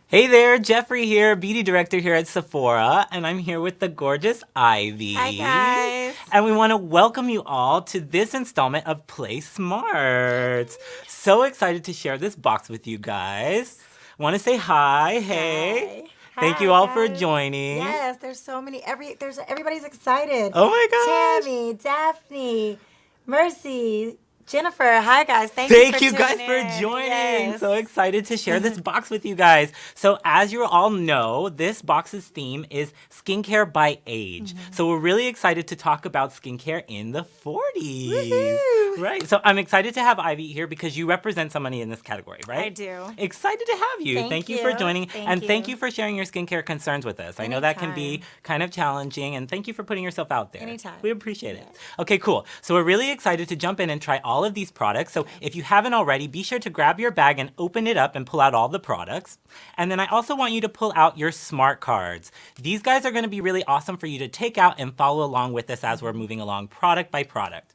Hey there, Jeffrey here, beauty director here at Sephora, and I'm here with the gorgeous Ivy. Hi, guys. And we want to welcome you all to this installment of Play Smart. So excited to share this box with you guys. Yes. Want to say hi, hey. Hi. Thank you Hi, all for guys. joining. Yes, there's so many. Everybody's excited. Oh my gosh. Tammy, Daphne, Mercy, Jennifer. Hi, guys. Thank you for guys tuning for in. joining. Yes. So excited to share this box with you guys. So as you all know, this box's theme is skincare by age. So we're really excited to talk about skincare in the 40s. Woohoo. Right. So I'm excited to have Ivy here because you represent somebody in this category, right? I do. Excited to have you. Thank you for you. joining. Thank Thank you. you for sharing your skincare concerns with us. I know that can be Anytime. kind of challenging, and thank you for putting yourself out there. Anytime. We appreciate it. Okay, cool. So we're really excited to jump in and try all of these products. So if you haven't already, be sure to grab your bag and open it up and pull out all the products. And then I also want you to pull out your smart cards. These guys are going to be really awesome for you to take out and follow along with us as we're moving along product by product.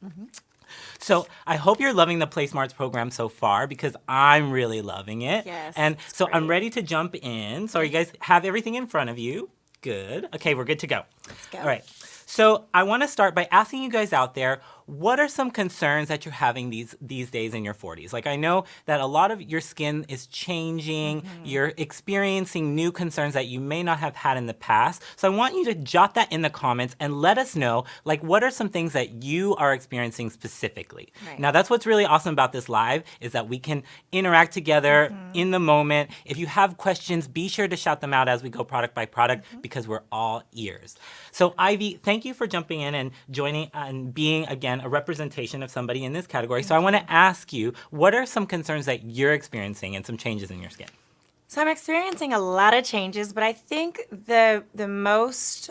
So I hope you're loving the Play Smarts program so far because I'm really loving it. Yes, And it's so I'm great. ready to jump in. So you guys have everything in front of you. Good. Okay, we're good to go. Let's go. All right. So I want to start by asking you guys out there, what are some concerns that you're having these days in your 40s? Like I know that a lot of your skin is changing, you're experiencing new concerns that you may not have had in the past. So I want you to jot that in the comments and let us know, like what are some things that you are experiencing specifically? Right. Now that's what's really awesome about this live is that we can interact together in the moment. If you have questions, be sure to shout them out as we go product by product because we're all ears. So Ivy, thank you for jumping in and joining and being again a representation of somebody in this category. So I want to ask you, what are some concerns that you're experiencing and some changes in your skin? So I'm experiencing a lot of changes, but I think the most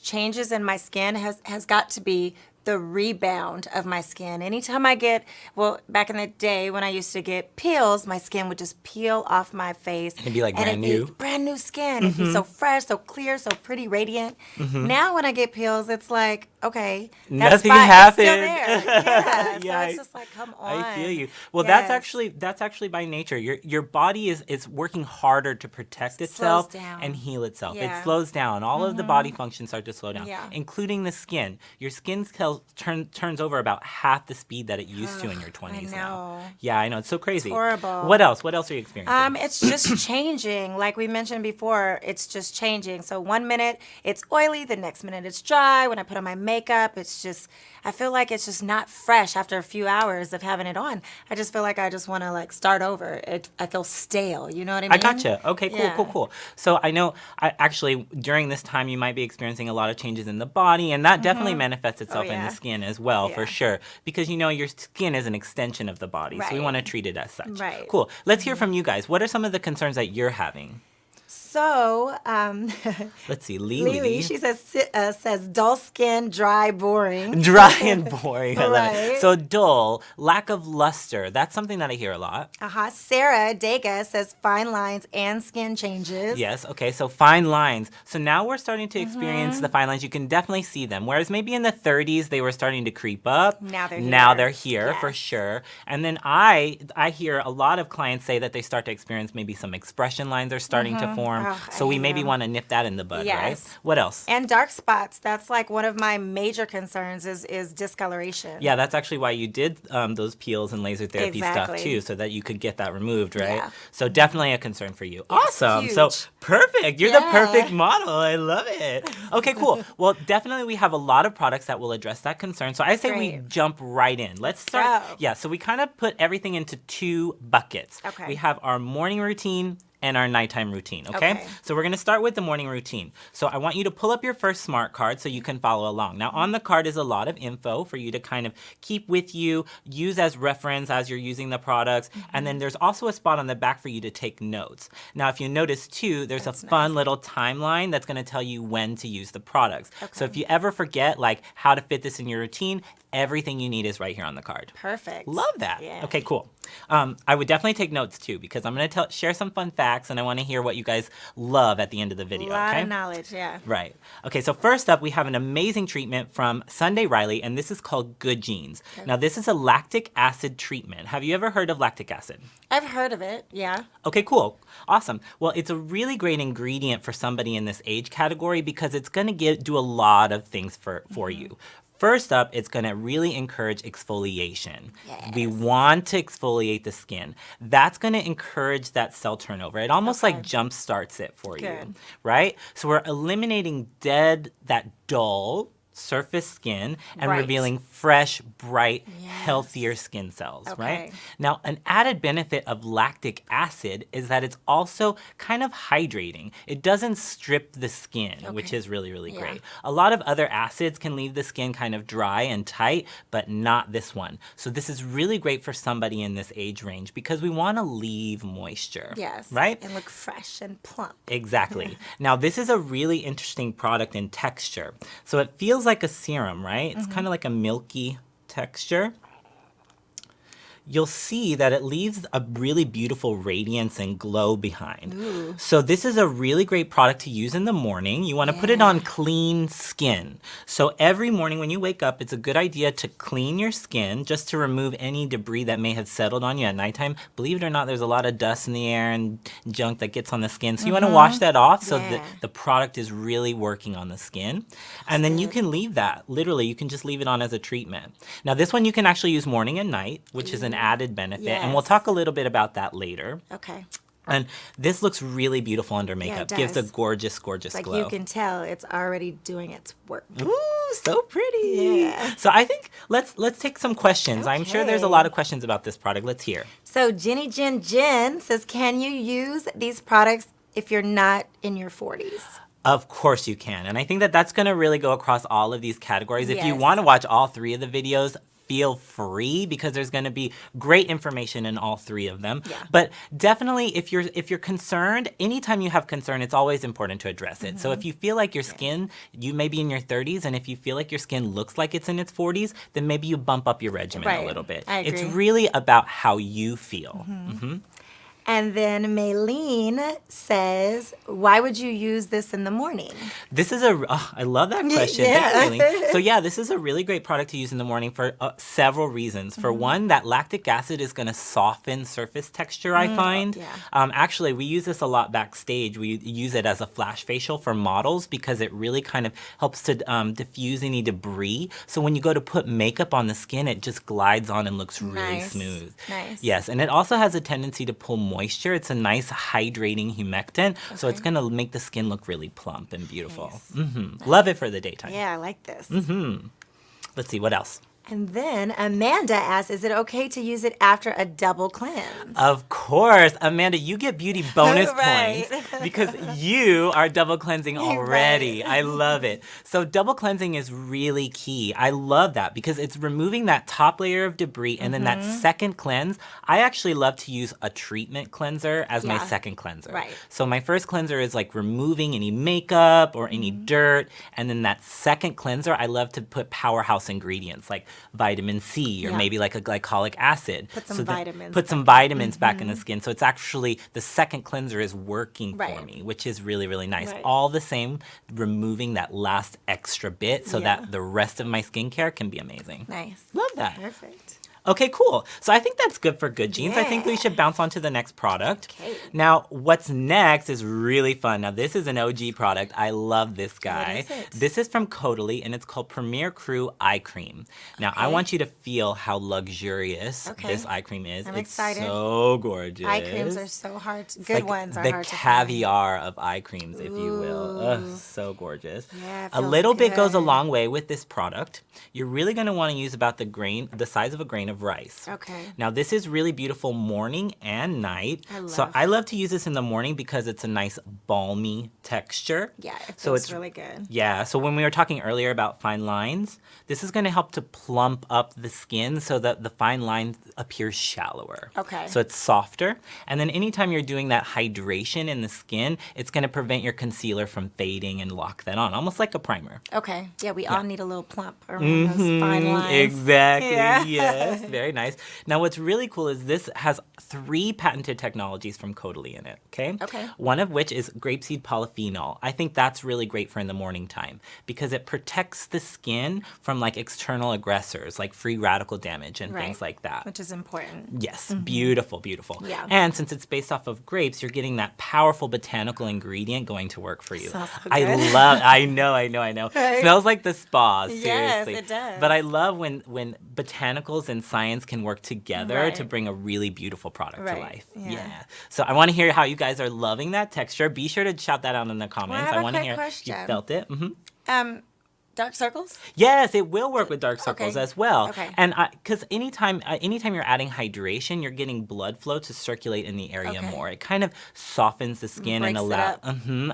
changes in my skin has got to be the rebound of my skin. Anytime I get, well, back in the day when I used to get peels, my skin would just peel off my face. It'd be like and brand new. Brand new skin. It'd be so fresh, so clear, so pretty, radiant. Now when I get peels, it's like, okay, that Nothing spot happened. is still there. Yeah, Yeah, so it's just like, come on. I feel you. Well, Yes. that's actually by nature. Your body is working harder to protect itself down. and heal itself. It Yeah. slows down. All of the body functions start to slow down, Yeah. including the skin. Your skin cells turns over about half the speed that it used to in your 20s now. know. Yeah, I know. It's so crazy. horrible. What else? What else are you experiencing? It's just changing. Like we mentioned before, it's just changing. So one minute it's oily, the next minute it's dry. When I put on my makeup, it's just, I feel like it's just not fresh after a few hours of having it on. I just feel like I just want to like start over. I feel stale. You know what I mean? I gotcha. Okay, cool, Yeah. cool. So I know actually during this time you might be experiencing a lot of changes in the body, and that definitely manifests itself in yeah. the skin as well, for Yeah. sure. Because you know your skin is an extension of the body, so we Right. want to treat it as such. Right. Cool. Let's hear from you guys. What are some of the concerns that you're having? So, Let's see, Lily, Lily. she says dull skin, dry, boring. Dry and boring. I love it. Right. So dull, lack of luster. That's something that I hear a lot. Sarah Dega says fine lines and skin changes. Yes, okay, so fine lines. So now we're starting to experience the fine lines. You can definitely see them. Whereas maybe in the 30s they were starting to creep up. Now they're Now here. they're here for Yes. sure. And then I hear a lot of clients say that they start to experience maybe some expression lines are starting to form. Oh, So I we hate maybe them. want to nip that in the bud, right? Yes. What else? And dark spots. That's like one of my major concerns is discoloration. Yeah, that's actually why you did those peels and laser therapy stuff Exactly. too, so that you could get that removed, right? Yeah. So definitely a concern for you. Awesome. So huge. perfect. You're the Yeah. perfect model. I love it. Okay, cool. Well, definitely we have a lot of products that will address that concern. So I say we Great. jump right in. Let's start. go. Yeah, so we kind of put everything into two buckets. Okay. We have our morning routine and our nighttime routine, okay? Okay. So we're gonna start with the morning routine. So I want you to pull up your first smart card so you can follow along. Now on the card is a lot of info for you to kind of keep with you, use as reference as you're using the products, and then there's also a spot on the back for you to take notes. Now if you notice too, there's That's a fun nice. little timeline that's gonna tell you when to use the products. So Okay. if you ever forget like how to fit this in your routine, everything you need is right here on the card. Perfect. Love that. Yeah. Okay, cool. I would definitely take notes too because I'm going to share some fun facts facts, and I want to hear what you guys love at the end of the video, A lot okay? of knowledge, yeah. Right. Okay, so first up, we have an amazing treatment from Sunday Riley, and this is called Good Genes. Okay. Now, this is a lactic acid treatment. Have you ever heard of lactic acid? I've heard of it, yeah. Okay, cool. Awesome. Well, it's a really great ingredient for somebody in this age category because it's going to do a lot of things for you. First up, it's going to really encourage exfoliation. We Yes. want to exfoliate the skin. That's going to encourage that cell turnover. It almost like jump starts it for you, Good. right? So we're eliminating that dull surface skin and Right. revealing fresh, bright, Yes. healthier skin cells, right? Okay. Now, an added benefit of lactic acid is that it's also kind of hydrating. It doesn't strip the skin, which Okay. is really, really Yeah. great. A lot of other acids can leave the skin kind of dry and tight, but not this one. So this is really great for somebody in this age range because we want to leave moisture. Yes. Right? And look fresh and plump. Exactly. Now, this is a really interesting product in texture. So it feels like a serum, right? It's kind of like a milky texture. You'll see that it leaves a really beautiful radiance and glow behind. Ooh. So this is a really great product to use in the morning. You want to put it on clean skin. So every morning when you wake up, it's a good idea to clean your skin just to remove any debris that may have settled on you at nighttime. Believe it or not, there's a lot of dust in the air and junk that gets on the skin. So you want to wash that off so Yeah. the product is really working on the skin. And then you can leave that. Literally, you can just leave it on as a treatment. Now this one you can actually use morning and night, which is an added benefit. And we'll Yes. talk a little bit about that later. Okay. And this looks really beautiful under makeup. it Gives a does. gorgeous, gorgeous Like glow. you can tell it's already doing its work. Ooh, so pretty. Yeah. So I think let's take some questions. I'm sure there's a Okay. lot of questions about this product. Let's hear. So Jenny Jen says, can you use these products if you're not in your 40s? Of course you can. And I think that that's going to really go across all of these categories. If you Yes. want to watch all three of the videos, feel free because there's going to be great information in all three of them. Yeah. But definitely if you're concerned, anytime you have concern, it's always important to address it. So if you feel like your skin, you may be in your 30s, and if you feel like your skin looks like it's in its 40s, then maybe you bump up your regimen a Right. little bit. I It's agree. really about how you feel. And then Maylene says, why would you use this in the morning? This is I love that question. Yeah. Thank you, Eileen. So yeah, this is a really great product to use in the morning for several reasons. For one, that lactic acid is going to soften surface texture, I find. yeah. Actually, we use this a lot backstage. We use it as a flash facial for models because it really kind of helps to diffuse any debris. So when you go to put makeup on the skin, it just glides on and looks really Nice. smooth. Nice. Yes, and it also has a tendency to pull moisture. It's a nice hydrating humectant, so it's Okay. going to make the skin look really plump and beautiful. Nice. Love it for the daytime. Yeah, I like this. Let's see, what else? And then Amanda asks, is it okay to use it after a double cleanse? Of course. Amanda, you get beauty bonus Right. points because you are double cleansing already. I love it. So double cleansing is really key. I love that because it's removing that top layer of debris and then that second cleanse. I actually love to use a treatment cleanser as my Yeah. second cleanser. Right. So my first cleanser is like removing any makeup or any dirt. And then that second cleanser, I love to put powerhouse ingredients like vitamin C or Yeah. maybe like a glycolic acid. Put some So that- vitamins Put some vitamins back in the skin. So it's actually the second cleanser is working for Right. me, which is really, really nice. Right. All the same, removing that last extra bit so Yeah. that the rest of my skincare can be amazing. Nice. Love that. Perfect. Okay, cool. So I think that's good for Good Genes. I think we Yeah. should bounce on to the next product. Okay. Now, what's next is really fun. Now, this is an OG product. I love this guy. is it? This is from Caudalie, and it's called Premier Crew Eye Cream. Now, I Okay. want you to feel how luxurious Okay. this eye cream is. I'm it's excited. so gorgeous. Eye creams are so hard. It's Good like ones are the hard to find. caviar of eye creams, if you will. Ugh, Ooh. so gorgeous. Yeah, it a feels little bit goes a good. long way with this product. You're really going to want to use about the size of a grain of rice. Okay. Now this is really beautiful morning and night. So love- I love to use this in the morning because it's a nice balmy texture. Yeah, it feels So it's really good. Yeah, so when we were talking earlier about fine lines, this is going to help to plump up the skin so that the fine line appears shallower. Okay. So it's softer. And then anytime you're doing that hydration in the skin, it's going to prevent your concealer from fading and lock that on, almost like a primer. Okay. Yeah, we all need a little plump around those fine lines. Exactly, Yeah. yes. very nice. Now, what's really cool is this has 3 patented technologies from Caudalie in it, okay? Okay. One of which is grapeseed polyphenol. I think that's really great for in the morning time because it protects the skin from like external aggressors, like free radical damage and things like that. Which is important. Yes, beautiful, beautiful. Yeah. And since it's based off of grapes, you're getting that powerful botanical ingredient going to work for you. Smells so I good. I know. Right? Smells like the spas, Yes, seriously. it does. But I love when botanicals and science can work together to Right. bring a really beautiful product to Right, life. yeah. So I want to hear how you guys are loving that texture. Be sure to shout that out in the comments. have a want to quick hear question. if you felt it. Dark circles? Yes, it will work with dark circles Okay. as well. Okay. And because anytime you're adding hydration, you're getting blood flow to circulate in the area Okay. more. It kind of softens the skin and Breaks it up.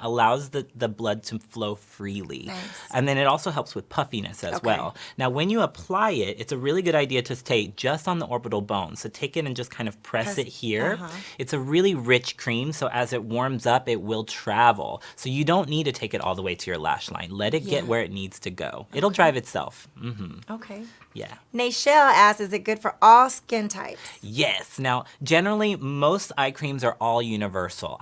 allows the blood to flow freely. Nice. And then it also helps with puffiness as Okay. well. Now, when you apply it, it's a really good idea to stay just on the orbital bone. So take it and just kind of press it here. It's a really rich cream, so as it warms up, it will travel. So you don't need to take it all the way to your lash line. Let it get Yeah. where it needs to go. It'll drive itself. Okay. Yeah. Nachelle asks, is it good for all skin types? Yes. Now, generally, most eye creams are all universal.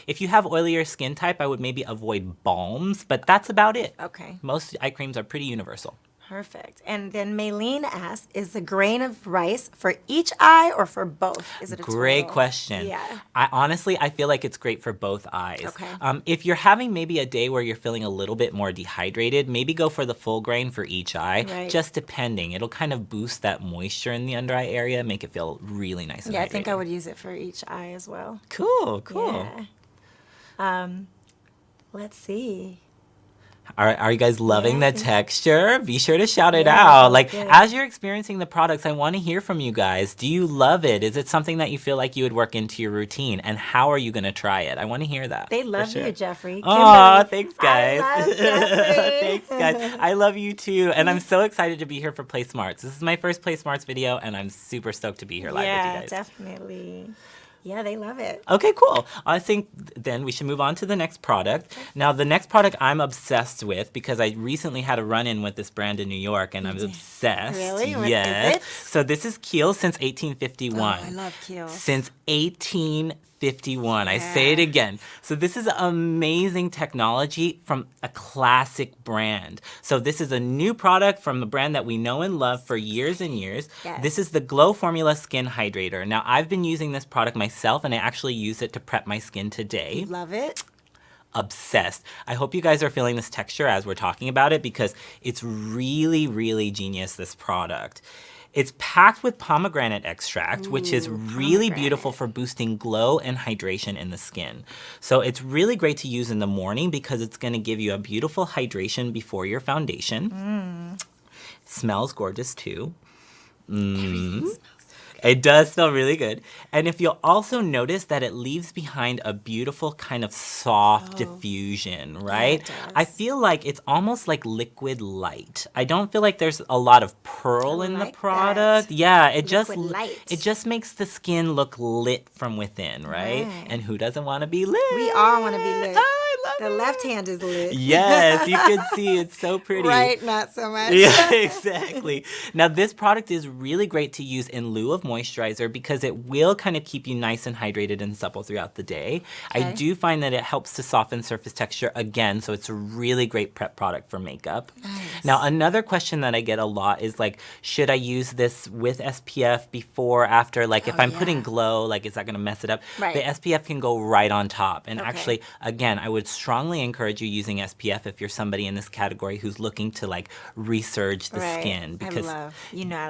If you have oilier skin type, I would maybe avoid balms, but that's about it. Okay. Most eye creams are pretty universal. Perfect. And then Maylene asks, is a grain of rice for each eye or for both? Is it a Great total? question. Yeah. I feel like it's great for both eyes. Okay. If you're having maybe a day where you're feeling a little bit more dehydrated, maybe go for the full grain for each eye. Right. Just depending. It'll kind of boost that moisture in the under eye area, make it feel really nice and Yeah, I hydrated. think I would use it for each eye as well. Cool. Yeah. Let's see. Are you guys loving Yeah. the texture? Be sure to shout it Yeah, out. that's Like, good. as you're experiencing the products, I want to hear from you guys. Do you love it? Is it something that you feel like you would work into your routine? And how are you going to try it? I want to hear that. They for love sure. you, Jeffrey. Aw, Kimberly, thanks, guys. I love Jeffrey. Thanks, guys. I love you too. And I'm so excited to be here for Play Smarts. This is my first Play Smarts video, and I'm super stoked to be here live with you guys. Definitely. Yeah, they love it. Okay, cool. I think then we should move on to the next product. Now, the next product I'm obsessed with because I recently had a run-in with this brand in New York, and I'm obsessed. Really? What is Yes. it? So this is Kiehl's since 1851. Oh, I love Kiehl's. Since 1851. I say it again. So this is amazing technology from a classic brand. So this is a new product from a brand that we know and love for years and years. Yes. This is the Glow Formula Skin Hydrator. Now, I've been using this product myself, and I actually use it to prep my skin today. Love it. Obsessed. I hope you guys are feeling this texture as we're talking about it because it's really, really genius, this product. It's packed with pomegranate extract, which is really beautiful for boosting glow and hydration in the skin. So it's really great to use in the morning because it's going to give you a beautiful hydration before your foundation. Smells gorgeous too. It does smell really good. And if you'll also notice that it leaves behind a beautiful kind of soft diffusion, right? it does. I feel like it's almost like liquid light. I don't feel like there's a lot of pearl in the like product. Yeah, it Liquid light. just makes the skin look lit from within, right? Right. And who doesn't want to be lit? We all want to be lit. I love The it. left hand is lit. Yes, you can see it's so pretty. Right, not so much. Yeah, exactly. Now, this product is really great to use in lieu of moisturizer because it will kind of keep you nice and hydrated and supple throughout the day. I Okay. do find that it helps to soften surface texture again, so it's a really great prep product for makeup. Nice. Now, another question that I get a lot is like, should I use this with SPF before, after? Like, if I'm putting yeah. glow, like, is that going to mess it up? Right. The SPF can go right on top. And Okay. actually, again, I would strongly encourage you using SPF if you're somebody in this category who's looking to like resurge the Right. skin. Because I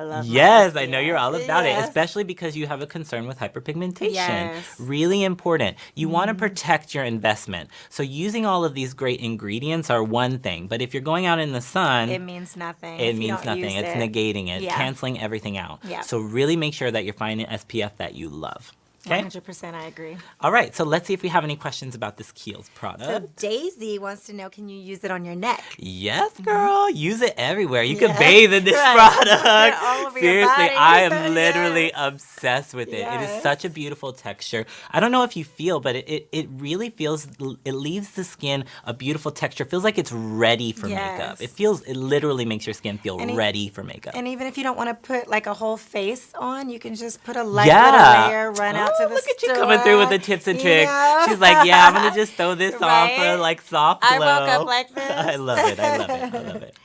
love my yes, I know SPF. you're all about it, Yes. especially because you have a concern with hyperpigmentation. Yes. Really important. You want to protect your investment. So using all of these great ingredients are one thing, but if you're going out in the sun, It means nothing. it if you means don't nothing. use It's it. negating it, Yeah. canceling everything out. Yeah. So really make sure that you're finding SPF that you love. Okay? 100% I agree. All right, so let's see if we have any questions about this Kiehl's product. So Daisy wants to know, can you use it on your neck? Yes, girl. Use it everywhere. You Yeah. can bathe in this Right. product. All over your Seriously, body. I am literally Yes. obsessed with it. It is Yes. such a beautiful texture. I don't know if you feel, but it really feels, it leaves the skin a beautiful texture. It feels like it's ready for makeup. Yes. It literally makes your skin feel ready for makeup. And even if you don't want to put like a whole face on, you can just put a light Yeah. little layer, run out to the Look at you store, coming through with the tips and you tricks. know? She's like, yeah, I'm gonna just throw this on for Right? like soft glow. I woke up like this. I love it. I love it. I love it.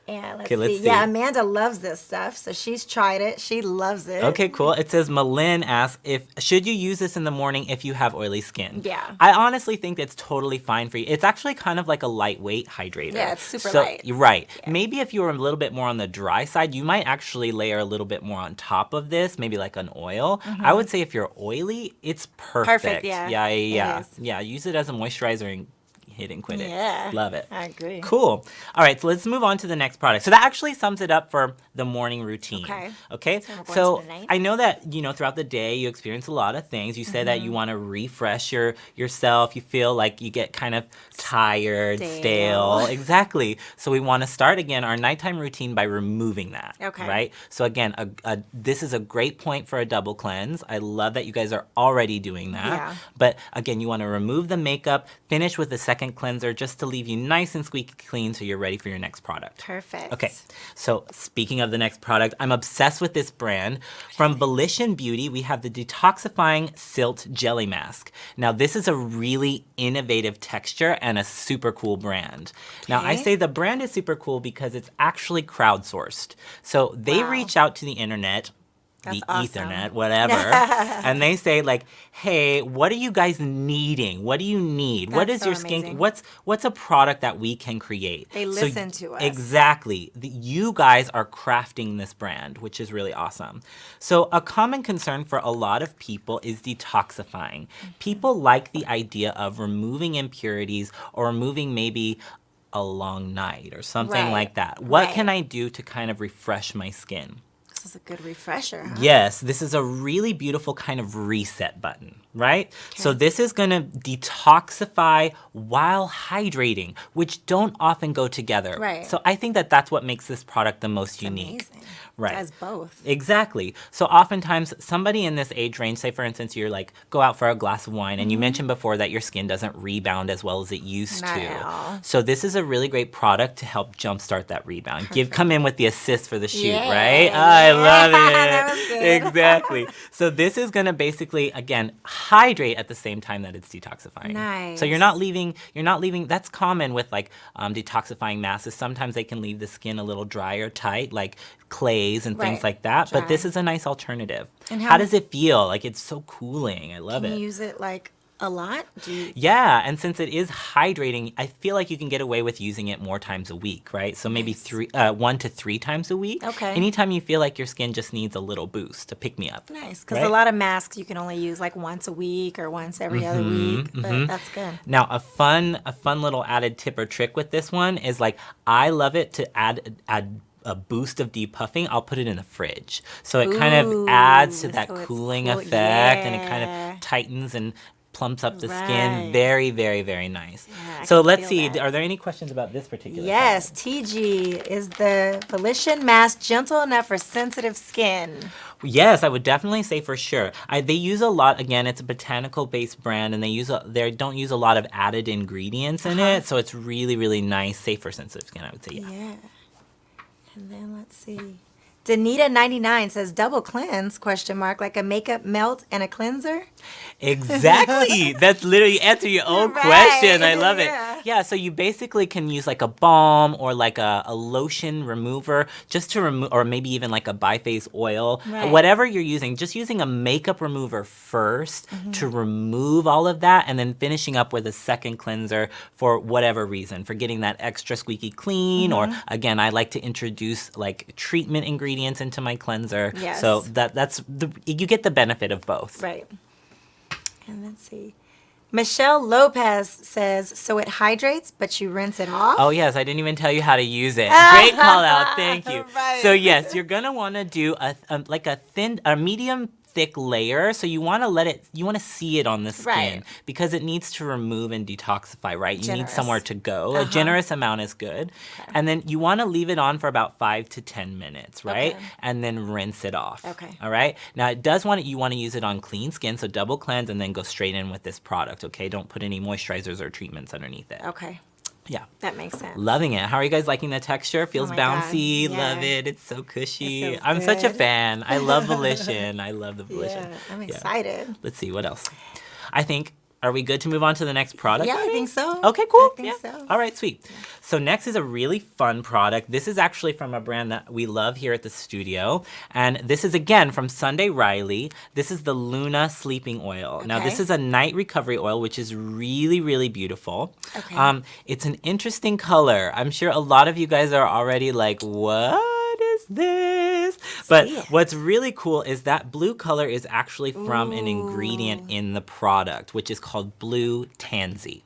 Yeah, let's, Okay, let's see. Yeah, Amanda loves this stuff, so she's tried it. She loves it. Okay, cool. It says Malin asks should you use this in the morning if you have oily skin? Yeah. I honestly think it's totally fine for you. It's actually kind of like a lightweight hydrator. Yeah, it's super So, light. You're right. Yeah. Maybe if you were a little bit more on the dry side, you might actually layer a little bit more on top of this, maybe like an oil. I would say if you're oily, it's perfect. Perfect, yeah. Yeah, It yeah. is. Yeah, use it as a moisturizer and hit and quit it. Yeah. Love it. I agree. Cool. All right, so let's move on to the next product. So that actually sums it up for the morning routine. Okay. Okay. So we're going So to the night? I know that throughout the day you experience a lot of things. You said that you want to refresh yourself. You feel like you get kind of tired, stale. Exactly. So we want to start again our nighttime routine by removing that. Okay. Right. So again, this is a great point for a double cleanse. I love that you guys are already doing that. Yeah. But again, you want to remove the makeup, finish with a second cleanser just to leave you nice and squeaky clean so you're ready for your next product. Perfect. Okay, so speaking of the next product, I'm obsessed with this brand. From Volition Beauty, we have the Detoxifying Silt Jelly Mask. Now, this is a really innovative texture and a super cool brand. Now, I Okay. say the brand is super cool because it's actually crowdsourced. So they Wow. reach out to the internet, That's the awesome. Ethernet, whatever, and they say like, "Hey, what are you guys needing? What do you need? What That's is so your skin? amazing. What's a product that we can create?" They So listen to us. Exactly. You guys are crafting this brand, which is really awesome. So a common concern for a lot of people is detoxifying. People like the idea of removing impurities or removing maybe a long night or something Right. like that. What Right. can I do to kind of refresh my skin? This is a good refresher, huh? Yes, this is a really beautiful kind of reset button, right? So this is gonna detoxify while hydrating, which don't often go together. Right. So I think that that's what makes this product the most unique. Amazing. Right. It does both. Exactly. So oftentimes somebody in this age range, say for instance, you're like, go out for a glass of wine and you mentioned before that your skin doesn't rebound as well as it used Not to. at all. So this is a really great product to help jumpstart that rebound. Come in with the assist for the shoot, Yeah, right? I love it. that was good. Exactly. So this is gonna basically, again, hydrate at the same time that it's detoxifying. Nice. So you're not leaving, that's common with like detoxifying masks. Sometimes they can leave the skin a little dry or tight, like clays and things Right. like that. But Dry. this is a nice alternative. And how how- does it feel? Like it's so cooling. I love Can it. you use it like a lot? Do you, Yeah, and since it is hydrating, I feel like you can get away with using it more times a week, right? So maybe Nice. 1 to 3 times a week. Okay. Anytime you feel like your skin just needs a little boost to pick me up. nice, because Right? a lot of masks you can only use like once a week or once every other week. But that's good. Now, a fun little added tip or trick with this one is like I love it to add a boost of depuffing. I'll put it in the fridge, so it kind of Ooh, adds to that so it's cooling cool. effect, and it kind Yeah. of tightens and plumps up the Right. skin. Very, very, very nice. Yeah, I So can let's feel see. that. Are there any questions about this particular? Yes, product? TG is the Volition mask gentle enough for sensitive skin. Yes, I would definitely say for sure. They use a lot. Again, it's a botanical-based brand, and they don't use a lot of added ingredients in it, so it's really, really nice, safe for sensitive skin. I would say, yeah. Yeah. And then let's see. Danita99 says double cleanse question mark like a makeup melt and a cleanser. Exactly. That's literally answer your own Right. question. I love it. Yeah. Yeah, so you basically can use like a balm or like a lotion remover just to remove, or maybe even like a biphase oil. Right. Whatever you're using, just using a makeup remover first Mm-hmm. to remove all of that, and then finishing up with a second cleanser for whatever reason, for getting that extra squeaky clean, Mm-hmm. or again, I like to introduce like treatment ingredients into my cleanser. Yes. So you get the benefit of both. Right. And let's see. Michelle Lopez says, so it hydrates, but you rinse it off? Oh, yes, I didn't even tell you how to use it. Great call out, thank you. Right. So yes, you're gonna wanna do a medium thick layer, so you want to see it on the skin Right. because it needs to remove and detoxify, right? You need Generous. somewhere to go. A generous amount is good. And then you want to leave it on for about 5 to 10 minutes, right? Okay. And then rinse it off. Okay. All right? Now, you want to use it on clean skin, so double cleanse and then go straight in with this product, okay? Don't put any moisturizers or treatments underneath it. Okay. Yeah. That makes sense. Loving it. How are you guys liking the texture? Feels my God. bouncy. Yeah. Love it. It's so cushy. It feels I'm such a good. fan. I love Volition. I love the Volition. Yeah, I'm excited. Let's see what else. I think, are we good to move on to the next product? Yeah, I maybe? think so. Okay, cool. I think so. All right, sweet. So next is a really fun product. This is actually from a brand that we love here at the studio. And this is, again, from Sunday Riley. This is the Luna Sleeping Oil. Now, this Okay. is a night recovery oil, which is really, really beautiful. Okay. It's an interesting color. I'm sure a lot of you guys are already like, what is this? But See it. what's really cool is that blue color is actually from an ingredient in the product, which is called blue tansy.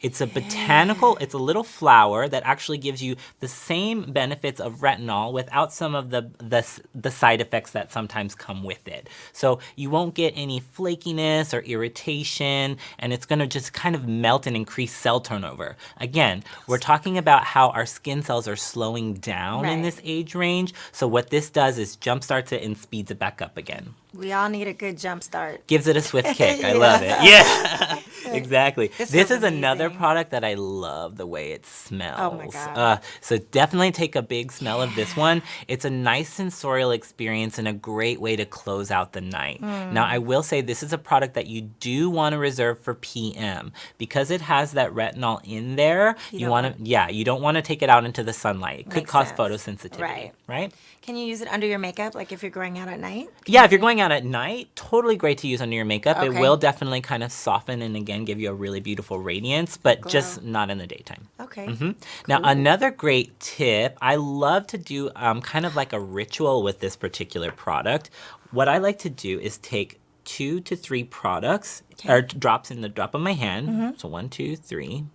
It's a botanical, it's a little flower that actually gives you the same benefits of retinol without some of the side effects that sometimes come with it. So you won't get any flakiness or irritation, and it's gonna just kind of melt and increase cell turnover. Again, we're talking about how our skin cells are slowing down in Right. this age range. So what this does is jumpstarts it and speeds it back up again. We all need a good jump start. Gives it a swift kick. I love it. Yeah, exactly. This This feels is another amazing. product that I love the way it smells. Oh my God. So definitely take a big smell of this one. It's a nice sensorial experience and a great way to close out the night. Now, I will say this is a product that you do want to reserve for PM because it has that retinol in there. You want to, you don't want to take it out into the sunlight. It could Makes cause sense. photosensitivity, right? Can you use it under your makeup, like if you're going out at night? Yeah, if you're going out at night, totally great to use under your makeup. It Okay. will definitely kind of soften and again give you a really beautiful radiance, but just not in the daytime. Okay. Now, another great tip, I love to do kind of like a ritual with this particular product. What I like to do is take 2 to 3 products, or drops in the drop of my hand. So 1, 2, 3.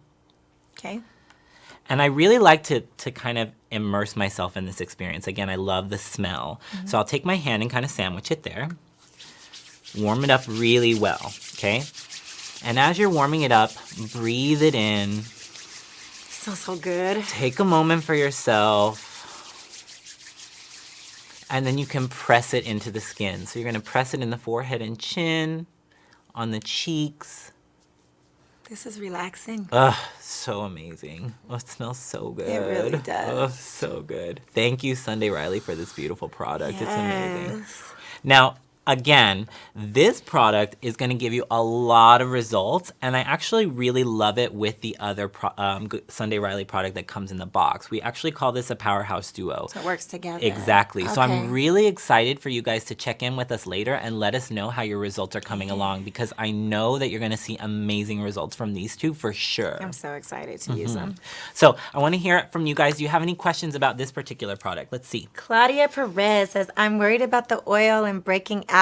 Okay. And I really like to kind of immerse myself in this experience. Again, I love the smell. So I'll take my hand and kind of sandwich it there. Warm it up really well, okay? And as you're warming it up, breathe it in. Smells so good. Take a moment for yourself. And then you can press it into the skin. So you're gonna press it in the forehead and chin, on the cheeks. This is relaxing. Ugh, so amazing. Oh, it smells so good. It really does. Oh, so good. Thank you, Sunday Riley, for this beautiful product. It's amazing. Yes. Now, again, this product is going to give you a lot of results, and I actually really love it with the other Sunday Riley product that comes in the box. We actually call this a powerhouse duo. So it works together. Exactly. So Okay. I'm really excited for you guys to check in with us later and let us know how your results are coming along because I know that you're going to see amazing results from these two for sure. I'm so excited to use them. So I want to hear it from you guys. Do you have any questions about this particular product? Let's see. Claudia Perez says, I'm worried about the oil and breaking out.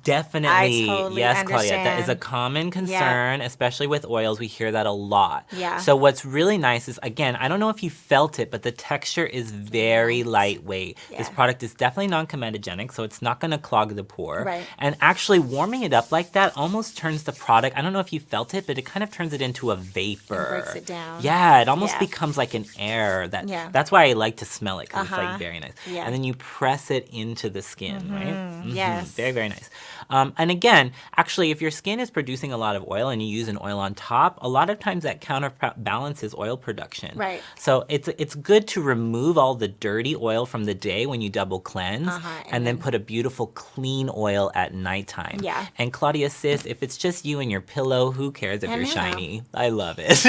Definitely. I totally yes, Claudia. That is a understand. common concern, especially with oils. We hear that a lot. Yeah. So what's really nice is, again, I don't know if you felt it, but the texture is very lightweight. This Yeah. product is definitely non-comedogenic, so it's not going to clog the pore. Right. And actually warming it up like that almost turns the product, I don't know if you felt it, but it kind of turns it into a vapor. It breaks it down. Yeah, it almost Yeah. becomes like an air. Yeah. That's why I like to smell it, because it's Uh-huh. like very nice. Yeah. And then you press it into the skin, right? Yes. Very, very nice. And again, actually, if your skin is producing a lot of oil and you use an oil on top, a lot of times that counterbalances oil production. Right. So it's good to remove all the dirty oil from the day when you double cleanse, and then put a beautiful clean oil at nighttime. Yeah. And Claudia, sis, if it's just you and your pillow, who cares if I you're know. shiny? I love it.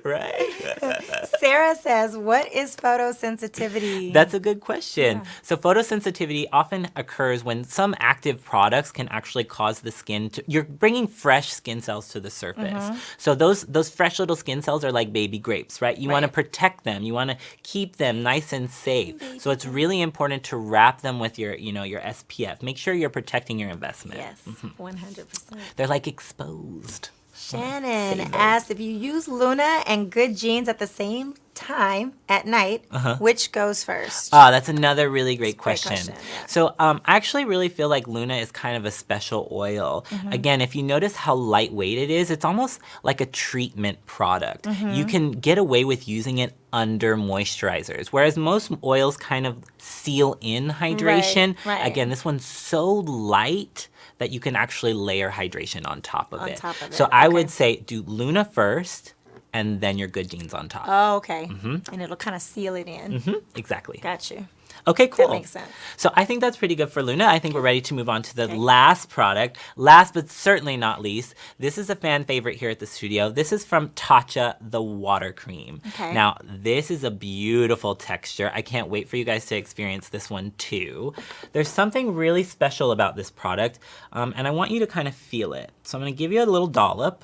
Right? Sarah says, what is photosensitivity? That's a good question. So photosensitivity often occurs when some active products can actually cause the skin to, you're bringing fresh skin cells to the surface. So those fresh little skin cells are like baby grapes, right? You want to Right. protect them. You want to keep them nice and safe. So it's really important to wrap them with your SPF. Make sure you're protecting your investment. Yes, 100%. They're like exposed. Shannon asked if you use Luna and Good Genes at the same time at night, which goes first? Oh, that's another really great Great question. yeah. So I actually really feel like Luna is kind of a special oil. Again, if you notice how lightweight it is, it's almost like a treatment product. You can get away with using it under moisturizers, whereas most oils kind of seal in hydration. Right. Again, this one's so light that you can actually layer hydration on top of it. top of So it, I okay. would say do Luna first, and then your Good Genes on top. Oh, okay. And it'll kind of seal it in. Exactly. Got you. Okay, cool. That makes sense. So I think that's pretty good for Luna. I think we're ready to move on to the Okay. last product. Last but certainly not least, this is a fan favorite here at the studio. This is from Tatcha, the water cream. Okay. Now, this is a beautiful texture. I can't wait for you guys to experience this one too. There's something really special about this product, and I want you to kind of feel it. So I'm going to give you a little dollop.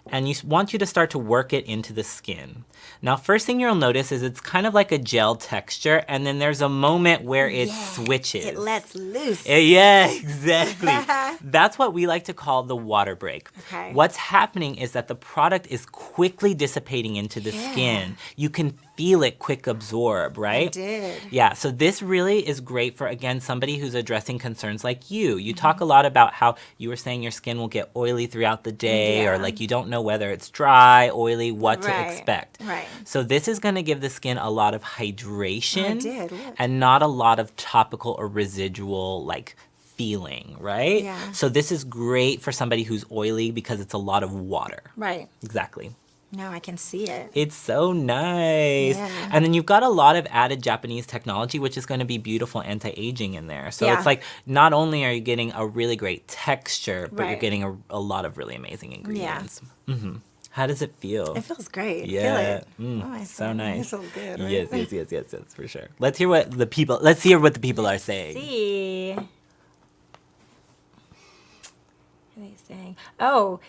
And want you to start to work it into the skin. Now, first thing you'll notice is it's kind of like a gel texture, and then there's a moment where it switches. It lets loose. Yeah, exactly. That's what we like to call the water break. Okay. What's happening is that the product is quickly dissipating into the skin. You can feel it quick absorb, right? I did. Yeah, so this really is great for, again, somebody who's addressing concerns like you. You talk a lot about how you were saying your skin will get oily throughout the day, or Yeah. like you don't know whether it's dry, oily, what to Right, expect. right. So this is going to give the skin a lot of hydration I did, look. and not a lot of topical or residual like feeling, right? Yeah. So this is great for somebody who's oily because it's a lot of water. Right. Exactly. Now I can see it. It's so nice. Yeah. And then you've got a lot of added Japanese technology, which is going to be beautiful anti-aging in there. So Yeah. it's like not only are you getting a really great texture, but you're Right. getting a lot of really amazing ingredients. How does it feel? It feels great. Yeah. Feel it. Mm, I so see. nice. It feels good, right? Yes, for sure. Let's hear what the people are saying. See. What are they saying? Oh,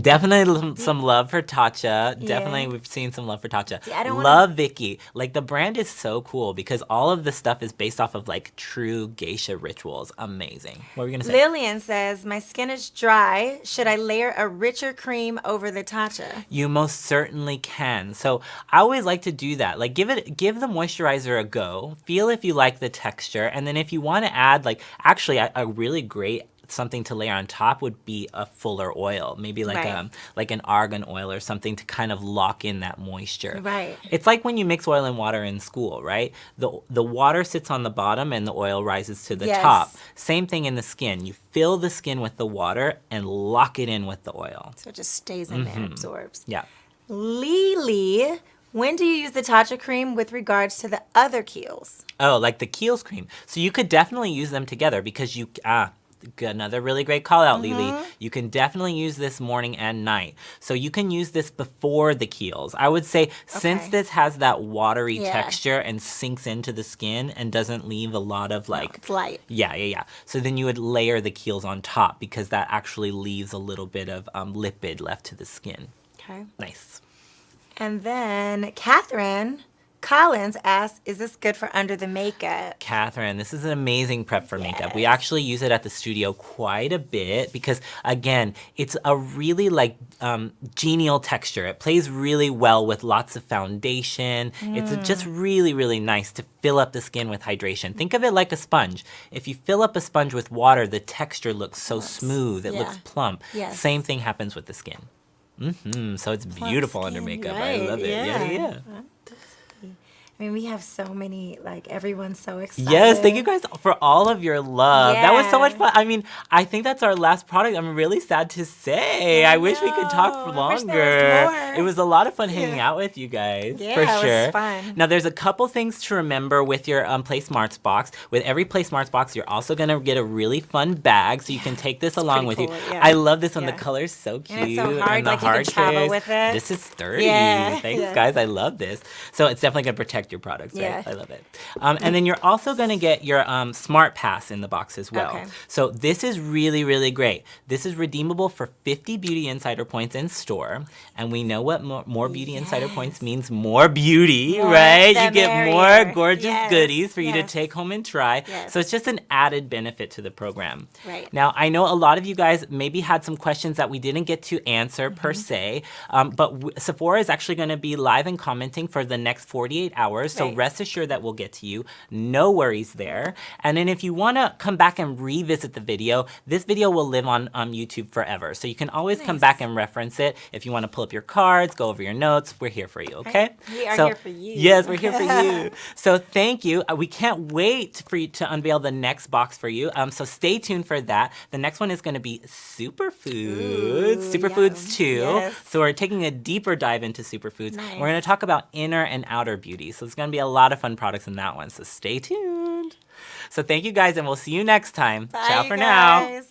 Definitely some love for Tatcha. Yeah. Definitely we've seen some love for Tatcha. See, I don't Love Vicky. Like the brand is so cool because all of the stuff is based off of like true geisha rituals. Amazing. What were you gonna say? Lillian says, my skin is dry. Should I layer a richer cream over the Tatcha? You most certainly can. So I always like to do that. Like give the moisturizer a go. Feel if you like the texture, and then if you want to add like actually a really great something to layer on top would be a fuller oil, maybe like Right. like an argan oil or something to kind of lock in that moisture. Right. It's like when you mix oil and water in school, right? The water sits on the bottom and the oil rises to the Yes. top. Same thing in the skin. You fill the skin with the water and lock it in with the oil. So it just stays in there, absorbs. Yeah. Lily, when do you use the Tatcha cream with regards to the other Kiehl's? Oh, like the Kiehl's cream. So you could definitely use them together because another really great call out, Lily. You can definitely use this morning and night. So you can use this before the Kiehl's. I would say since Okay. this has that watery Yeah. texture and sinks into the skin and doesn't leave a lot of like It's light. Yeah. So then you would layer the Kiehl's on top because that actually leaves a little bit of lipid left to the skin. Okay. Nice. And then Catherine Collins asks, is this good for under the makeup? Catherine, this is an amazing prep for makeup. We Yes. actually use it at the studio quite a bit because, again, it's a really like genial texture. It plays really well with lots of foundation. It's just really, really nice to fill up the skin with hydration. Think of it like a sponge. If you fill up a sponge with water, the texture looks so smooth. It looks Yeah. plump. Yes. Same thing happens with the skin. So it's beautiful under skin, makeup. right, I love it. Yeah. I mean, we have so many, like, everyone's so excited. Yes, thank you guys for all of your love. That was so much Yeah. fun. I mean, I think that's our last product. I'm really sad to say. I wish we could talk for know. I wish longer. there was more. It was a lot of fun hanging out with you guys, Yeah, for it was sure. fun. Now, there's a couple things to remember with your Play Smarts box. With every Play Smarts box, you're also going to get a really fun bag, so you can take this along with pretty you. cool, yeah. I love this one. The Yeah. color's so cute. And it's so hard, the like, you can hard travel case. with it. This is sturdy. Yeah, Thanks, yeah. guys. I love this. So it's definitely going to protect collect your products, right? Yeah. I love it. And then you're also going to get your Smart Pass in the box as well. Okay. So this is really, really great. This is redeemable for 50 Beauty Insider points in store. And we know what more Beauty Insider points means more beauty, More right? the You get more merrier. gorgeous Yes, goodies for you to yes. take home and try. Yes. So it's just an added benefit to the program. Right. Now, I know a lot of you guys maybe had some questions that we didn't get to answer per se, but Sephora is actually going to be live and commenting for the next 48 hours. So Right. rest assured that we'll get to you. No worries there. And then if you want to come back and revisit the video, this video will live on YouTube forever. So you can always come back and reference it. If you want to pull up your cards, go over your notes, we're here for you, okay? We are So- here for you. Yes, we're here for you. So thank you. We can't wait for you to unveil the next box for you. So stay tuned for that. The next one is going to be superfoods, superfoods 2. Yes. So we're taking a deeper dive into superfoods. Nice. We're going to talk about inner and outer beauty. So it's going to be a lot of fun products in that one. So stay tuned. So thank you guys, and we'll see you next time. Bye, Ciao you for now. guys.